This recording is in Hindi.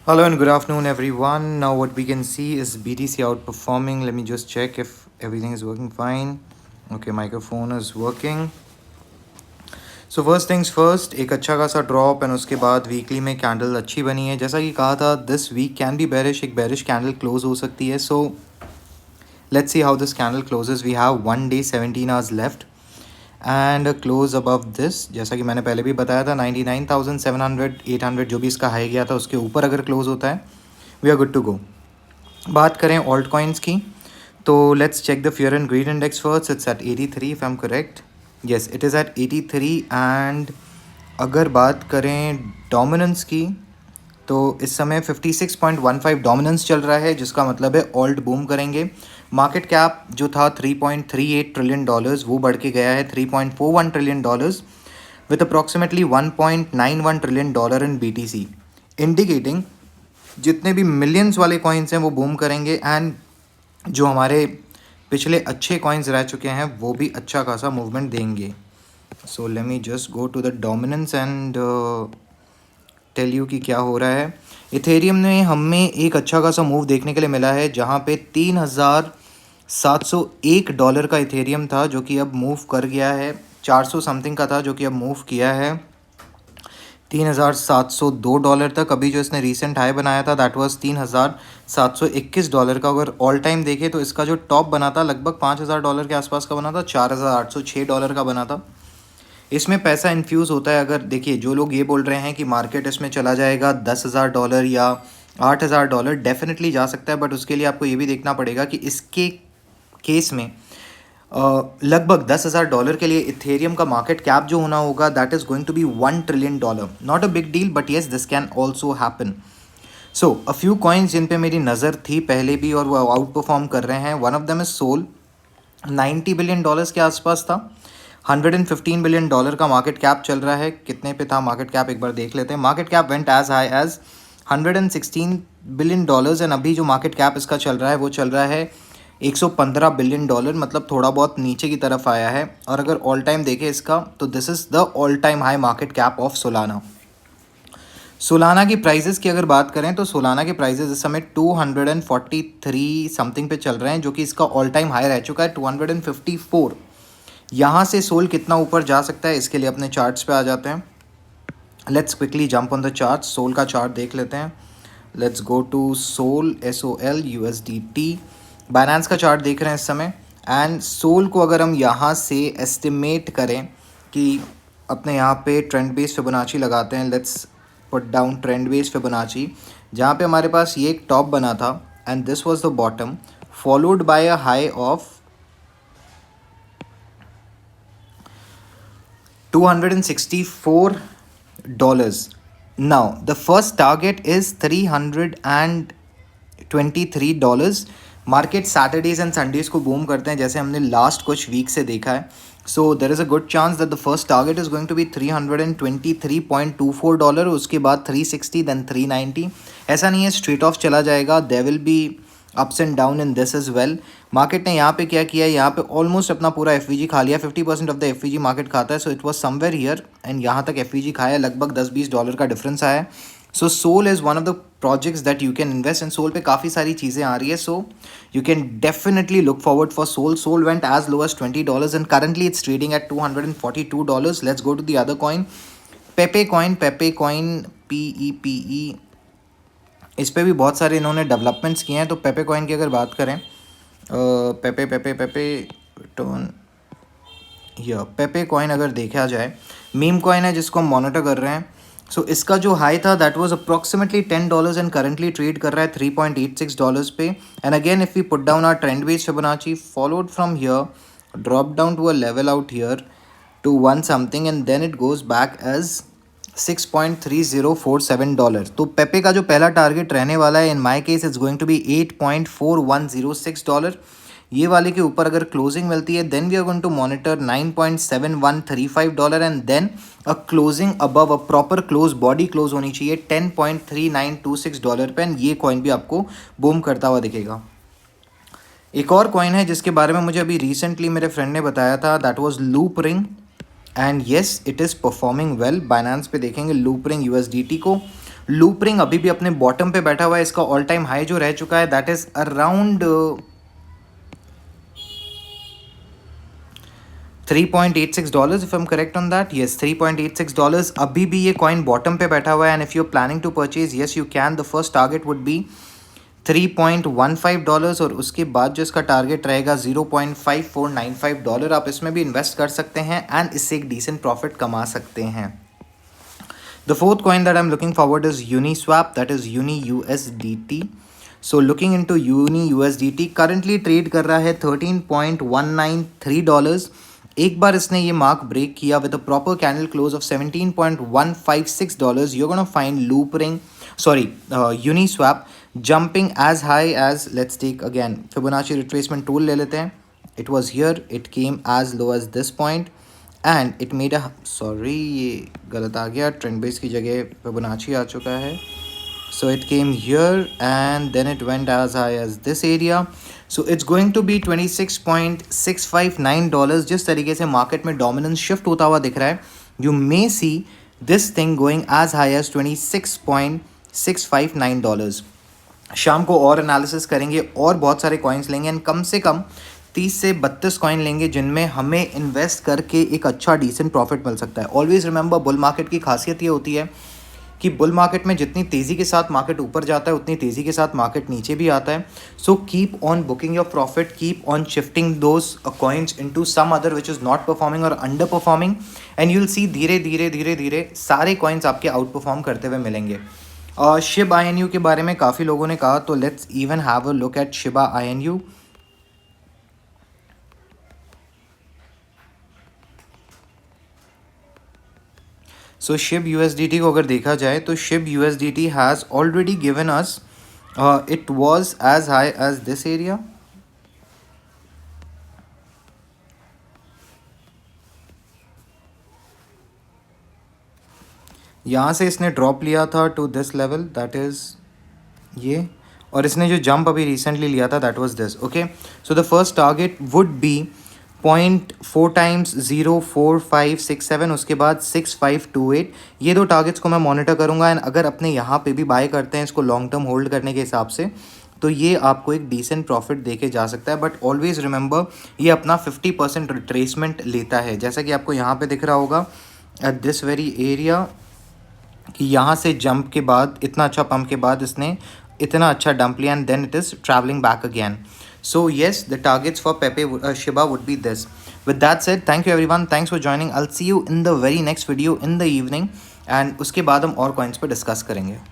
Hello and good afternoon, everyone. Now, what we can see is BTC outperforming. Let me just check if everything is working fine. Okay, microphone is working. So first things first, एक अच्छा खासा ड्रॉप एंड उसके बाद वीकली में कैंडल अच्छी बनी है. जैसा कि कहा था, this week can be bearish, एक बेरिश कैंडल क्लोज हो सकती है. So let's see how this candle closes. We have 1 day 17 hours left and close above this. जैसा कि मैंने पहले भी बताया था, 99,700 800 जो भी इसका हाई गया था उसके ऊपर अगर क्लोज होता है, we are good to go. बात करें ऑल्ट कॉइन्स की, तो let's check the fear and greed index first. It's at 83 if I am correct. Yes, it is at 83. And अगर बात करें डोमिनेंस की, तो इस समय 56.15 डोमिनेंस चल रहा है, जिसका मतलब है ऑल्ट बूम करेंगे. मार्केट कैप जो था $3.38 ट्रिलियन, वो बढ़ के गया है $3.41 trillion with approximately $1.91 trillion in BTC, indicating जितने भी मिलियंस वाले कॉइन्स हैं वो बूम करेंगे. एंड जो हमारे पिछले अच्छे कॉइन्स रह चुके हैं वो भी अच्छा खासा मूवमेंट देंगे. So let me just go to the dominance and tell you कि क्या हो रहा है. इथेरियम में हमें एक अच्छा खासा मूव देखने के लिए मिला है, जहाँ पे $3,701 का इथेरियम था, जो कि अब मूव कर गया है. 400 समथिंग का था, जो कि अब मूव किया है $3,702 तक. अभी जो इसने रीसेंट हाई बनाया था दैट वाज $3,721 का. अगर ऑल टाइम देखें तो इसका जो टॉप बना था लगभग $5,000 के आसपास का बना था, $4,806 का बना था. इसमें पैसा इन्फ्यूज़ होता है. अगर देखिए, जो लोग ये बोल रहे हैं कि मार्केट इसमें चला जाएगा $10,000 या $8,000, डेफिनेटली जा सकता है. बट उसके लिए आपको ये भी देखना पड़ेगा कि इसके केस में लगभग $10,000 के लिए इथेरियम का मार्केट कैप जो होना होगा that is going to be $1 trillion. Not a big deal, but yes, this can also happen. So a few coins जिन पे मेरी नज़र थी पहले भी और वो आउट परफॉर्म कर रहे हैं. One of them is Sol. $90 billion के आसपास था. $115 बिलियन का मार्केट कैप चल रहा है. कितने पे था मार्केट कैप, एक बार देख लेते हैं. Market cap went as high as $116 billion. And अभी जो मार्केट कैप इसका चल रहा है वो चल रहा है $115 बिलियन, मतलब थोड़ा बहुत नीचे की तरफ आया है. और अगर ऑल टाइम देखें इसका, तो this is the all time high market cap of Solana. Solana की प्राइजेस की अगर बात करें तो सोलाना के प्राइजेस इस समय 243 समथिंग पे चल रहे हैं, जो कि इसका ऑल टाइम हाई रह चुका है 254. यहाँ से सोल कितना ऊपर जा सकता है, इसके लिए अपने चार्ट्स पे आ जाते हैं. Let's quickly jump on the chart. Sol का चार्ट देख लेते हैं. Let's go to Sol, SOL USDT. Binance का चार्ट देख रहे हैं इस समय. एंड सोल को अगर हम यहाँ से एस्टिमेट करें कि अपने यहाँ पे ट्रेंड बेस फिबोनाची लगाते हैं. Let's put down trend base Fibonacci, जहाँ पे हमारे पास ये एक टॉप बना था and this was the bottom, followed by a high of $264. Now, the first target is $323. Market Saturdays and Sundays को बूम करते हैं, जैसे हमने लास्ट कुछ वीक से देखा है. So there is a good chance that the first target is going to be $323.24. उसके बाद 360, देन 390. ऐसा नहीं है स्ट्रेट ऑफ चला जाएगा. There will be ups and down in this as well. Market ने यहाँ पे क्या किया, यहाँ पे ऑलमोस्ट अपना पूरा FVG खा लिया. 50% ऑफ द FVG मार्केट खाता है. So it was somewhere here and यहाँ तक FVG खाया, लगभग $10-20 का डिफरेंस आया. So Sol is one of the projects that you can invest in. Sol पे काफ़ी सारी चीज़ें आ रही है, so you can definitely look forward for Sol. Sol went as low as $20 and currently it's trading at $242. Let's go to the other coin, Pepe coin. PEPE, इस पर भी बहुत सारे इन्होंने डेवलपमेंट्स किए हैं. तो पेपे कॉइन की अगर बात करें, पेपे टर्न या पेपे कॉइन अगर देखा जाए, मीम कॉइन है जिसको हम मॉनिटर कर रहे हैं. सो इसका जो हाई था that was approximately $10 and currently trade कर रहा है $3.86 पे. And again if we put down our trend base Fibonacci, followed from here, drop down to a level out here to 1 something and then it goes back as $6.3047. तो पेपे का जो पहला टारगेट रहने वाला है in my case it's going to be $8.4106. ये वाले के ऊपर अगर क्लोजिंग मिलती है then we are going to monitor $9.7135 and then a closing above, a proper close, body close होनी चाहिए $10.3926 पे. एंड ये कॉइन भी आपको बूम करता हुआ दिखेगा. एक और कॉइन है जिसके बारे में मुझे अभी रिसेंटली मेरे फ्रेंड ने बताया था, that was loop ring. And yes, it is performing well. Binance पे देखेंगे लूप रिंग USDT को, लूपरिंग अभी भी अपने बॉटम पे बैठा हुआ है, इसका ऑल टाइम हाई जो रह चुका है that is around $3.86 if I'm correct on that. Yes, $3.86. अभी भी ये कॉइन बॉटम पे बैठा हुआ है and if you are planning to purchase yes you can. The first target would be $3.15 और उसके बाद जो इसका टारगेट रहेगा $0.5495. आप इसमें भी इन्वेस्ट कर सकते हैं एंड इससे एक डिसेंट प्रॉफिट कमा सकते हैं. The fourth coin that I'm looking forward is Uniswap, that is Uni USDT. So looking into Uni USDT currently trade कर रहा है $13.193. एक बार इसने ये मार्क ब्रेक किया with a proper candle close of $17.156. You're gonna find Uniswap jumping as high as, let's take again Fibonacci retracement tool ले लेते हैं. It was here, it came as low as this point and it made a ये गलत आ गया, ट्रेंड बेस की जगह फिबोनाची आ चुका है. So it came here and then it went as high as this area. So it's going to be $26.659. जिस तरीके से मार्केट में डोमिनेंस शिफ्ट होता हुआ दिख रहा है, you may see this thing going as high as $26.659. शाम को और एनालिसिस करेंगे और बहुत सारे कॉइन्स लेंगे एंड कम से कम 30 से 32 कॉइन लेंगे जिनमें हमें इन्वेस्ट करके एक अच्छा डिसेंट प्रॉफिट मिल सकता है. ऑलवेज रिमेंबर, बुल मार्केट की खासियत ये होती है कि बुल मार्केट में जितनी तेज़ी के साथ मार्केट ऊपर जाता है उतनी तेज़ी के साथ मार्केट नीचे भी आता है. So keep on booking your profit, keep on shifting those coins into some other which is not performing और under performing and you will see धीरे धीरे धीरे धीरे सारे कॉइन्स आपके आउट परफॉर्म करते हुए मिलेंगे. शिब INU के बारे में काफ़ी लोगों ने कहा, तो let's even have a look at Shiba INU. So Shib USDT को अगर देखा जाए तो Shib USDT has already given us, it was as high as this area. यहाँ से इसने ड्रॉप लिया था to this level, that is ये, और इसने जो जंप अभी रिसेंटली लिया था that was this. Okay, so the first target would be 0.4 times 0.4567, उसके बाद 6.528. ये दो टारगेट्स को मैं मॉनिटर करूँगा एंड अगर अपने यहाँ पे भी बाय करते हैं इसको लॉन्ग टर्म होल्ड करने के हिसाब से, तो ये आपको एक डिसेंट प्रॉफिट दे के जा सकता है. बट ऑलवेज रिमेंबर, ये अपना 50% रिट्रेसमेंट लेता है, जैसा कि आपको यहाँ पे दिख रहा होगा एट दिस वेरी एरिया, कि यहाँ से जंप के बाद, इतना अच्छा पंप के बाद इसने इतना अच्छा डंप लिया and then it is travelling back again. So yes, the targets for Pepe Shiba would be this. With that said, thank you everyone. Thanks for joining. I'll see you in the very next video in the evening. And उसके बाद हम और coins पर discuss करेंगे.